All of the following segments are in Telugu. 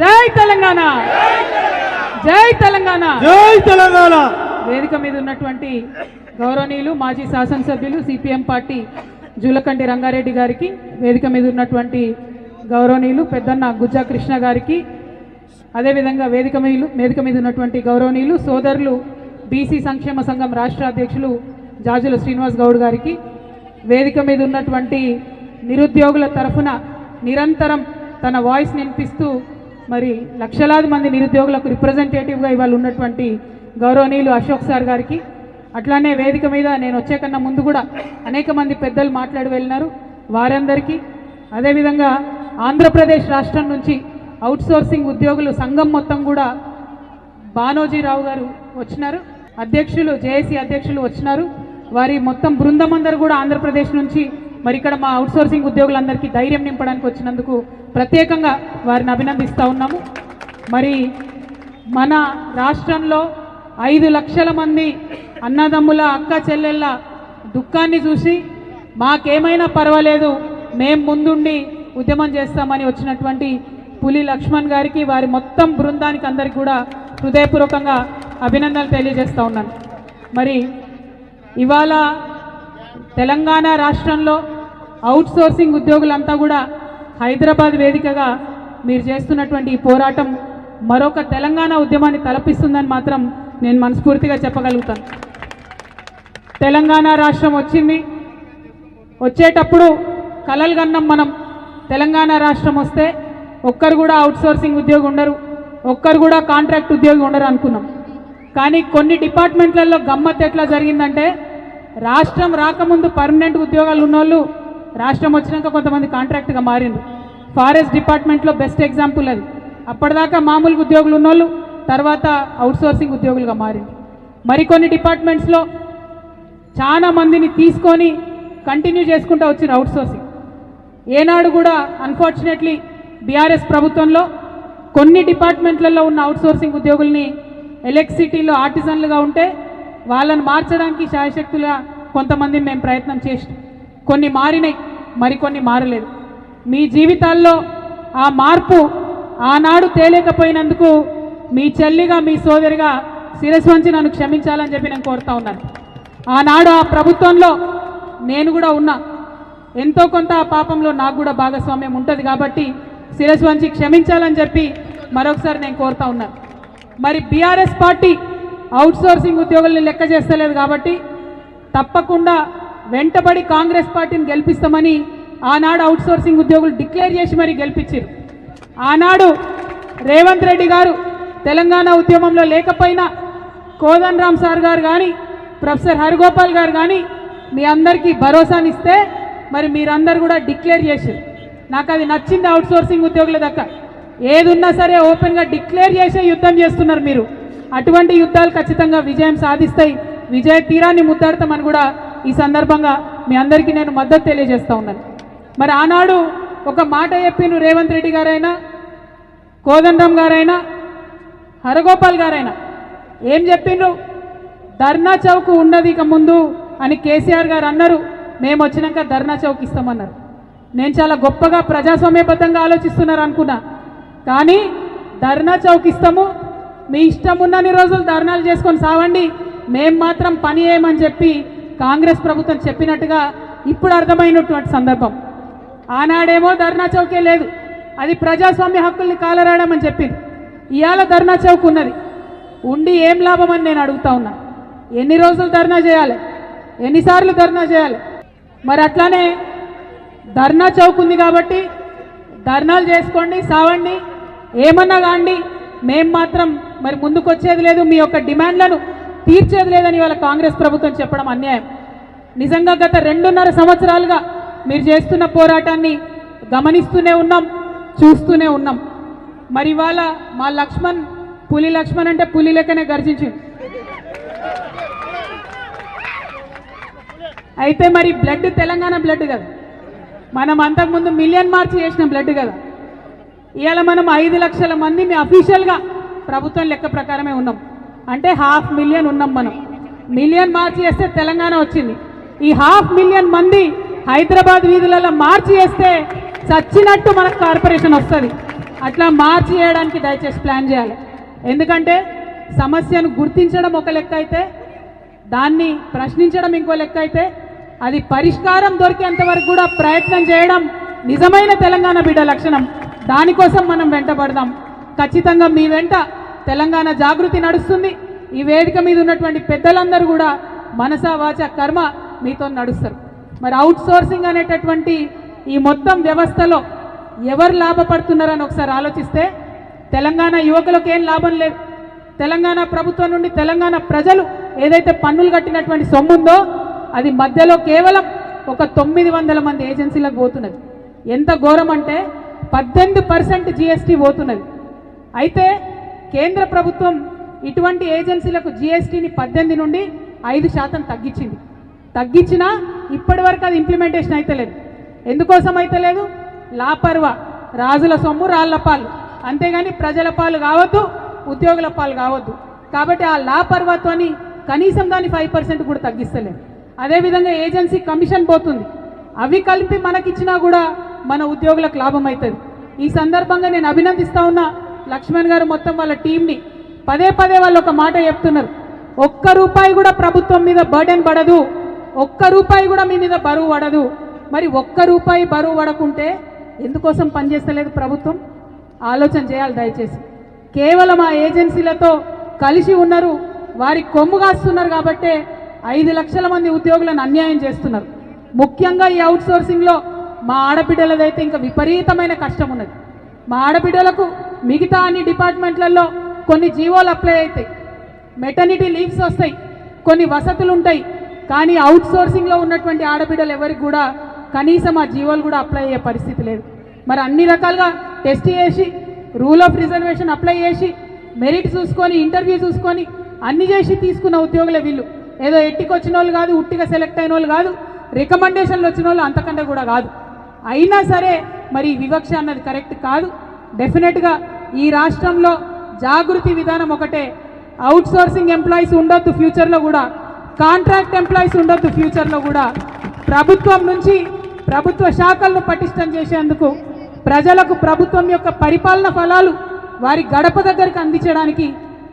జై తెలంగాణ, జై తెలంగాణ, జై తెలంగాణ. వేదిక మీద ఉన్నటువంటి గౌరవనీయులు మాజీ శాసనసభ్యులు సిపిఎం పార్టీ జూలకంటి రంగారెడ్డి గారికి, వేదిక మీద ఉన్నటువంటి గౌరవనీయులు పెద్దన్న గుజ్జా కృష్ణ గారికి, అదేవిధంగా వేదిక మీద ఉన్నటువంటి గౌరవనీయులు సోదరులు బీసీ సంక్షేమ సంఘం రాష్ట్ర అధ్యక్షులు జాజుల శ్రీనివాస్ గౌడ్ గారికి, వేదిక మీద ఉన్నటువంటి నిరుద్యోగుల తరఫున నిరంతరం తన వాయిస్ వినిపిస్తూ మరి లక్షలాది మంది నిరుద్యోగులకు రిప్రజెంటేటివ్గా ఇవాళ ఉన్నటువంటి గౌరవనీయులు అశోక్ సార్ గారికి, అట్లానే వేదిక మీద నేను వచ్చే కన్నా ముందు కూడా అనేక మంది పెద్దలు మాట్లాడి వెళ్ళినారు, వారందరికీ, అదేవిధంగా ఆంధ్రప్రదేశ్ రాష్ట్రం నుంచి అవుట్సోర్సింగ్ ఉద్యోగులు సంఘం మొత్తం కూడా బానోజీరావు గారు వచ్చినారు, అధ్యక్షులు జేఏసీ అధ్యక్షులు వచ్చినారు, వారి మొత్తం బృందం అందరూ కూడా ఆంధ్రప్రదేశ్ నుంచి మరి ఇక్కడ మా అవుట్సోర్సింగ్ ఉద్యోగులందరికీ ధైర్యం నింపడానికి వచ్చినందుకు ప్రత్యేకంగా వారిని అభినందిస్తూ ఉన్నాము. మరి మన రాష్ట్రంలో 5 లక్షల మంది అన్నదమ్ముల అక్క చెల్లెళ్ళ దుఃఖాన్ని చూసి మాకేమైనా పర్వాలేదు మేము ముందుండి ఉద్యమం చేస్తామని వచ్చినటువంటి పులి లక్ష్మణ్ గారికి, వారి మొత్తం బృందానికి అందరికీ కూడా హృదయపూర్వకంగా అభినందనలు తెలియజేస్తూ ఉన్నాను. మరి ఇవాళ తెలంగాణ రాష్ట్రంలో అవుట్సోర్సింగ్ ఉద్యోగులంతా కూడా హైదరాబాద్ వేదికగా మీరు చేస్తున్నటువంటి ఈ పోరాటం మరొక తెలంగాణ ఉద్యమాన్ని తలపిస్తుందని మాత్రం నేను మనస్ఫూర్తిగా చెప్పగలుగుతాను. తెలంగాణ రాష్ట్రం వచ్చింది, వచ్చేటప్పుడు కలలు కన్నాం మనం, తెలంగాణ రాష్ట్రం వస్తే ఒక్కరు కూడా అవుట్సోర్సింగ్ ఉద్యోగి ఉండరు, ఒక్కరు కూడా కాంట్రాక్ట్ ఉద్యోగి ఉండరు అనుకున్నాం. కానీ కొన్ని డిపార్ట్మెంట్లలో గమ్మత్ ఎట్లా జరిగిందంటే, రాష్ట్రం రాకముందు పర్మనెంట్ ఉద్యోగాలు ఉన్నోళ్ళు రాష్ట్రం వచ్చినాక కొంతమంది కాంట్రాక్ట్గా మారిండ్రు. ఫారెస్ట్ డిపార్ట్మెంట్లో బెస్ట్ ఎగ్జాంపుల్ అది. అప్పటిదాకా మామూలు ఉద్యోగులు ఉన్నోళ్ళు తర్వాత అవుట్సోర్సింగ్ ఉద్యోగులుగా మారిండ్రు. మరికొన్ని డిపార్ట్మెంట్స్లో చాలా మందిని తీసుకొని కంటిన్యూ చేసుకుంటూ వచ్చిన అవుట్సోర్సింగ్. ఏనాడు కూడా అన్ఫార్చునేట్లీ బీఆర్ఎస్ ప్రభుత్వంలో కొన్ని డిపార్ట్మెంట్లలో ఉన్న అవుట్సోర్సింగ్ ఉద్యోగుల్ని ఎలక్ట్రిసిటీలో ఆర్టిజన్లుగా ఉంటే వాళ్ళని మార్చడానికి శాయశక్తులుగా కొంతమంది మేము ప్రయత్నం చేసినాం. కొన్ని మారినాయి, మరికొన్ని మారలేదు. మీ జీవితాల్లో ఆ మార్పు ఆనాడు తేలేకపోయినందుకు మీ చెల్లిగా మీ సోదరిగా శిరస్సు వంచి నన్ను క్షమించాలని చెప్పి నేను కోరుతా ఉన్నాను. ఆనాడు ఆ ప్రభుత్వంలో నేను కూడా ఉన్నా, ఎంతో కొంత ఆ పాపంలో నాకు కూడా భాగస్వామ్యం ఉంటుంది కాబట్టి శిరస్సు వంచి క్షమించాలని చెప్పి మరొకసారి నేను కోరుతా ఉన్నాను. మరి బీఆర్ఎస్ పార్టీ అవుట్సోర్సింగ్ ఉద్యోగుల్ని లెక్క చేస్తలేదు కాబట్టి తప్పకుండా వెంటబడి కాంగ్రెస్ పార్టీని గెలిపిస్తామని ఆనాడు అవుట్సోర్సింగ్ ఉద్యోగులు డిక్లేర్ చేసి మరి గెలిపించారు. ఆనాడు రేవంత్ రెడ్డి గారు తెలంగాణ ఉద్యమంలో లేకపోయినా కోదండరామ్ సార్ గారు కానీ ప్రొఫెసర్ హరిగోపాల్ గారు కానీ మీ అందరికీ భరోసానిస్తే మరి మీరందరూ కూడా డిక్లేర్ చేశారు. నాకు అది నచ్చింది. అవుట్సోర్సింగ్ ఉద్యోగుల దక్క ఏది ఉన్నా సరే ఓపెన్గా డిక్లేర్ చేసే యుద్ధం చేస్తున్నారు మీరు. అటువంటి యుద్ధాలు ఖచ్చితంగా విజయం సాధిస్తాయి, విజయ తీరాన్ని ముద్దాడతామని కూడా ఈ సందర్భంగా మీ అందరికీ నేను మద్దతు తెలియజేస్తూ ఉన్నాను. మరి ఆనాడు ఒక మాట చెప్పిన రేవంత్ రెడ్డి గారైనా, కోదండరామ్ గారైనా, హరగోపాల్ గారైనా ఏం చెప్పిండ్రు? ధర్నా చౌక్ ఉండదు ఇక ముందు అని కేసీఆర్ గారు అన్నారు. మేము వచ్చినాక ధర్నా చౌక్ ఇస్తామన్నారు. నేను చాలా గొప్పగా ప్రజాస్వామ్యబద్ధంగా ఆలోచిస్తున్నారు అనుకున్నా. కానీ ధర్నా చౌక్ ఇస్తాము, మీ ఇష్టం ఉన్నన్ని రోజులు ధర్నాలు చేసుకొని సావండి, మేము మాత్రం పని చేయమని చెప్పి కాంగ్రెస్ ప్రభుత్వం చెప్పినట్టుగా ఇప్పుడు అర్థమైనటువంటి సందర్భం. ఆనాడేమో ధర్నా చౌకే లేదు, అది ప్రజాస్వామ్య హక్కుల్ని కాలరాయడమని చెప్పింది. ఇవాళ ధర్నా చౌక్ ఉన్నది, ఉండి ఏం లాభం అని నేను అడుగుతా ఉన్నా. ఎన్ని రోజులు ధర్నా చేయాలి, ఎన్నిసార్లు ధర్నా చేయాలి? మరి అట్లానే ధర్నా చౌక్ ఉంది కాబట్టి ధర్నాలు చేసుకోండి, సావండి, ఏమన్నా కాండి, మేము మాత్రం మరి ముందుకు వచ్చేది లేదు, మీ యొక్క డిమాండ్లను తీర్చేది లేదని వాళ్ళ కాంగ్రెస్ ప్రభుత్వం చెప్పడం అన్యాయం. నిజంగా గత 2.5 సంవత్సరాలుగా మీరు చేస్తున్న పోరాటాన్ని గమనిస్తూనే ఉన్నాం, చూస్తూనే ఉన్నాం. మరి ఇవాళ మా లక్ష్మణ్, పులి లక్ష్మణ్ అంటే పులి లెక్కనే గర్జించింది. అయితే మరి బ్లడ్ తెలంగాణ బ్లడ్ కదా, మనం అంతకుముందు మిలియన్ మార్చ్ చేసిన బ్లడ్ కదా. ఇవాళ మనం 5 లక్షల మంది మీ అఫీషియల్గా ప్రభుత్వం లెక్క ప్రకారమే ఉన్నాం, అంటే 500,000 ఉన్నాం మనం. మిలియన్ మార్చి చేస్తే తెలంగాణ వచ్చింది. ఈ 500,000 మంది హైదరాబాద్ వీధులలో మార్చి చేస్తే చచ్చినట్టు మనకు కార్పొరేషన్ వస్తుంది. అట్లా మార్చి చేయడానికి దయచేసి ప్లాన్ చేయాలి. ఎందుకంటే సమస్యను గుర్తించడం ఒక లెక్క అయితే, దాన్ని ప్రశ్నించడం ఇంకో లెక్క అయితే, అది పరిష్కారం దొరికేంత వరకు కూడా ప్రయత్నం చేయడం నిజమైన తెలంగాణ బిడ్డ లక్షణం. దానికోసం మనం వెంటబడదాం. ఖచ్చితంగా మీ వెంట తెలంగాణ జాగృతి నడుస్తుంది. ఈ వేదిక మీద ఉన్నటువంటి పెద్దలందరూ కూడా మనసా వాచ కర్మ మీతో నడుస్తారు. మరి అవుట్ సోర్సింగ్ అనేటటువంటి ఈ మొత్తం వ్యవస్థలో ఎవరు లాభపడుతున్నారని ఒకసారి ఆలోచిస్తే తెలంగాణ యువకులకు ఏం లాభం లేదు. తెలంగాణ ప్రభుత్వం నుండి తెలంగాణ ప్రజలు ఏదైతే పన్నులు కట్టినటువంటి సొమ్ము ఉందో అది మధ్యలో కేవలం ఒక 900 మంది ఏజెన్సీలకు పోతున్నది. ఎంత ఘోరం అంటే 18% GST పోతున్నది. అయితే కేంద్ర ప్రభుత్వం ఇటువంటి ఏజెన్సీలకు GSTని 18 నుండి 5% తగ్గించింది. తగ్గించినా ఇప్పటి వరకు అది ఇంప్లిమెంటేషన్ అయితే లేదు. ఎందుకోసం అయితే లేదు? లాపర్వా, రాజుల సొమ్ము రాళ్ల పాలు, అంతేగాని ప్రజల పాలు కావద్దు, ఉద్యోగుల పాలు కావద్దు. కాబట్టి ఆ లాపర్వాతోని కనీసం దాన్ని 5% కూడా తగ్గిస్తలేదు. అదేవిధంగా ఏజెన్సీ కమిషన్ పోతుంది. అవి కలిపి మనకిచ్చినా కూడా మన ఉద్యోగులకు లాభం అవుతుంది. ఈ సందర్భంగా నేను అభినందిస్తా ఉన్నా లక్ష్మణ్ గారు మొత్తం వాళ్ళ టీంని. పదే పదే వాళ్ళు ఒక మాట చెప్తున్నారు, ఒక్క రూపాయి కూడా ప్రభుత్వం మీద బర్డెన్ పడదు, ఒక్క రూపాయి కూడా మీ మీద బరువు పడదు. మరి ఒక్క రూపాయి బరువు పడకుంటే ఎందుకోసం పనిచేస్తలేదు ప్రభుత్వం? ఆలోచన చేయాలి దయచేసి. కేవలం ఆ ఏజెన్సీలతో కలిసి ఉన్నారు, వారి కొమ్ము కాస్తున్నారు కాబట్టే 5 లక్షల మంది ఉద్యోగులను అన్యాయం చేస్తున్నారు. ముఖ్యంగా ఈ అవుట్ సోర్సింగ్లో మా ఆడబిడ్డలదైతే ఇంకా విపరీతమైన కష్టం ఉన్నది. మా ఆడబిడ్డలకు మిగతా అన్ని డిపార్ట్మెంట్లలో కొన్ని జీవోలు అప్లై అవుతాయి, మెటర్నిటీ లీవ్స్ వస్తాయి, కొన్ని వసతులు ఉంటాయి. కానీ అవుట్ సోర్సింగ్లో ఉన్నటువంటి ఆడబిడ్డలు ఎవరికి కూడా కనీసం ఆ జీవోలు కూడా అప్లై అయ్యే పరిస్థితి లేదు. మరి అన్ని రకాలుగా టెస్ట్ చేసి, రూల్ ఆఫ్ రిజర్వేషన్ అప్లై చేసి, మెరిట్ చూసుకొని, ఇంటర్వ్యూ చూసుకొని అన్ని చేసి తీసుకున్న ఉద్యోగులే వీళ్ళు. ఏదో ఎట్టికి వచ్చిన వాళ్ళు కాదు, ఉట్టిగా సెలెక్ట్ అయిన వాళ్ళు కాదు, రికమెండేషన్లు వచ్చిన వాళ్ళు అంతకంటే కూడా కాదు. అయినా సరే మరి వివక్ష అన్నది కరెక్ట్ కాదు. డెఫినెట్గా ఈ రాష్ట్రంలో జాగృతి విధానం ఒకటే, అవుట్ సోర్సింగ్ ఎంప్లాయీస్ ఉండొద్దు ఫ్యూచర్లో కూడా, కాంట్రాక్ట్ ఎంప్లాయీస్ ఉండొద్దు ఫ్యూచర్లో కూడా. ప్రభుత్వం నుంచి ప్రభుత్వ శాఖలను పటిష్టం చేసేందుకు, ప్రజలకు ప్రభుత్వం యొక్క పరిపాలన ఫలాలు వారి గడప దగ్గరికి అందించడానికి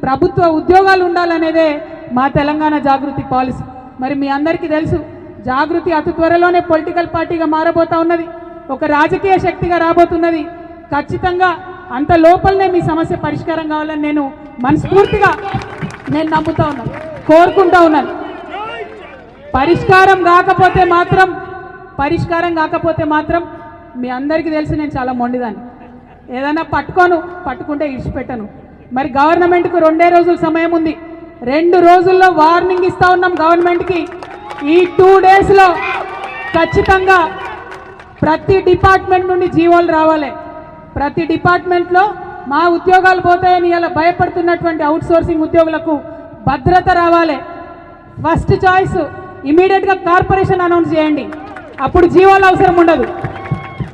ప్రభుత్వ ఉద్యోగాలు ఉండాలనేదే మా తెలంగాణ జాగృతి పాలసీ. మరి మీ అందరికీ తెలుసు, జాగృతి అతి త్వరలోనే పొలిటికల్ పార్టీగా మారబోతా ఉన్నది, ఒక రాజకీయ శక్తిగా రాబోతున్నది. ఖచ్చితంగా అంత లోపలనే మీ సమస్య పరిష్కారం కావాలని నేను మనస్ఫూర్తిగా నమ్ముతా ఉన్నాను, కోరుకుంటా ఉన్నాను. పరిష్కారం కాకపోతే మాత్రం మీ అందరికీ తెలుసు నేను చాలా మొండిదాన్ని. ఏదైనా పట్టుకుంటే ఇడిచిపెట్టను. మరి గవర్నమెంట్కు 2 రోజుల సమయం ఉంది. 2 రోజుల్లో వార్నింగ్ ఇస్తా ఉన్నాం గవర్నమెంట్కి. ఈ 2 డేస్లో ఖచ్చితంగా ప్రతి డిపార్ట్మెంట్ నుండి జీవోలు రావాలి. ప్రతి డిపార్ట్మెంట్లో మా ఉద్యోగాలు పోతాయని ఇలా భయపడుతున్నటువంటి అవుట్ సోర్సింగ్ ఉద్యోగులకు భద్రత రావాలి. ఫస్ట్ చాయిస్ ఇమీడియట్గా కార్పొరేషన్ అనౌన్స్ చేయండి, అప్పుడు జీవోలు అవసరం ఉండదు.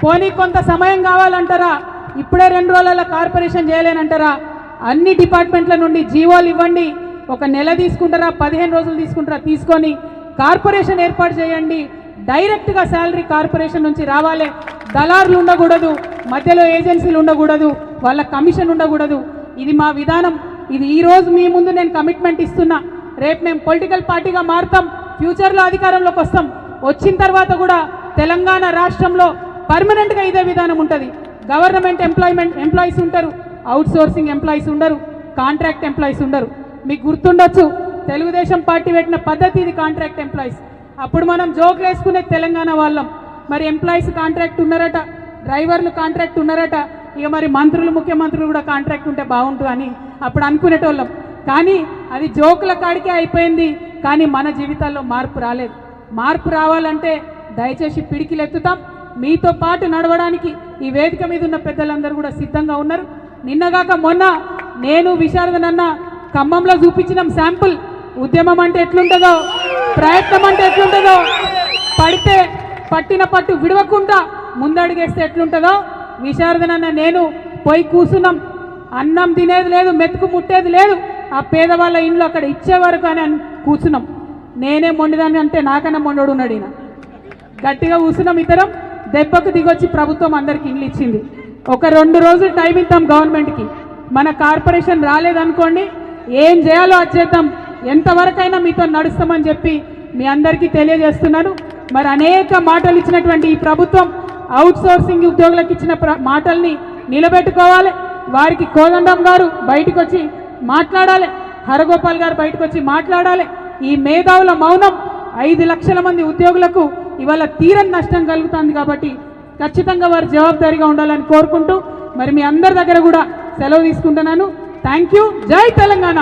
పోనీ కొంత సమయం కావాలంటారా? ఇప్పుడే 2 రోజులలో కార్పొరేషన్ చేయలేనంటారా? అన్ని డిపార్ట్మెంట్ల నుండి జీవోలు ఇవ్వండి. 1 నెల తీసుకుంటారా, 15 రోజులు తీసుకుంటారా, తీసుకొని కార్పొరేషన్ ఏర్పాటు చేయండి. డైరెక్ట్గా శాలరీ కార్పొరేషన్ నుంచి రావాలి. దళారులు ఉండకూడదు, మధ్యలో ఏజెన్సీలు ఉండకూడదు, వాళ్ళ కమిషన్ ఉండకూడదు. ఇది మా విధానం. ఇది ఈరోజు మీ ముందు నేను కమిట్మెంట్ ఇస్తున్నా. రేపు మేము పొలిటికల్ పార్టీగా మారుతాం, ఫ్యూచర్లో అధికారంలోకి వస్తాం. వచ్చిన తర్వాత కూడా తెలంగాణ రాష్ట్రంలో పర్మనెంట్గా ఇదే విధానం ఉంటుంది. గవర్నమెంట్ ఎంప్లాయీస్ ఉంటారు, అవుట్ సోర్సింగ్ ఎంప్లాయీస్ ఉండరు, కాంట్రాక్ట్ ఎంప్లాయీస్ ఉండరు. మీకు గుర్తుండొచ్చు, తెలుగుదేశం పార్టీ పెట్టిన పద్ధతి ఇది, కాంట్రాక్ట్ ఎంప్లాయీస్. అప్పుడు మనం జోకులు వేసుకునే తెలంగాణ వాళ్ళం. మరి ఎంప్లాయీస్ కాంట్రాక్ట్ ఉన్నారట, డ్రైవర్లు కాంట్రాక్ట్ ఉన్నారట, ఇక మరి మంత్రులు, ముఖ్యమంత్రులు కూడా కాంట్రాక్ట్ ఉంటే బాగుంటుంది అని అప్పుడు అనుకునేటోళ్ళం. కానీ అది జోకుల కాడికే అయిపోయింది. కానీ మన జీవితాల్లో మార్పు రాలేదు. మార్పు రావాలంటే దయచేసి పిడికిలు ఎత్తుతాం. మీతో పాటు నడవడానికి ఈ వేదిక మీద ఉన్న పెద్దలందరూ కూడా సిద్ధంగా ఉన్నారు. నిన్నగాక మొన్న నేను విశారదనన్న ఖమ్మంలో చూపించిన శాంపుల్ ఉద్యమం అంటే ఎట్లుంటుందో, ప్రయత్నం అంటే ఎట్లుంటుందో, పడితే పట్టిన పట్టు విడవకుండా ముందడుగేస్తే ఎట్లుంటుందో విశారదనన్న నేను పోయి కూర్చున్నాం. అన్నం తినేది లేదు, మెతుకు ముట్టేది లేదు. ఆ పేదవాళ్ళ ఇంట్లో అక్కడ ఇచ్చేవారు కానీ కూర్చున్నాం. నేనే మొండిదాన్ని అంటే నాకన్నా మొండోడు ఉన్నాడు. ఈయన గట్టిగా కూర్చున్నాం ఇద్దరం. దెబ్బకు దిగొచ్చి ప్రభుత్వం అందరికి ఇండ్లు ఇచ్చింది. ఒక 2 రోజులు టైం ఇద్దాం గవర్నమెంట్కి. మన కార్పొరేషన్ రాలేదనుకోండి, ఏం చేయాలో అది చేద్దాం, ఎంతవరకైనా మీతో నడుస్తామని చెప్పి మీ అందరికీ తెలియజేస్తున్నాను. మరి అనేక మాటలు ఇచ్చినటువంటి ఈ ప్రభుత్వం అవుట్ సోర్సింగ్ ఉద్యోగులకు ఇచ్చిన మాటల్ని నిలబెట్టుకోవాలి. వారికి కోదండం గారు బయటకు వచ్చి మాట్లాడాలి, హరగోపాల్ గారు బయటకు వచ్చి మాట్లాడాలి. ఈ మేధావుల మౌనం 5 లక్షల మంది ఉద్యోగులకు ఇవాళ తీరని నష్టం కలుగుతుంది. కాబట్టి ఖచ్చితంగా వారు జవాబుదారీగా ఉండాలని కోరుకుంటూ మరి మీ అందరి దగ్గర కూడా సెలవు తీసుకుంటున్నాను. Thank you. జై తెలంగాణ.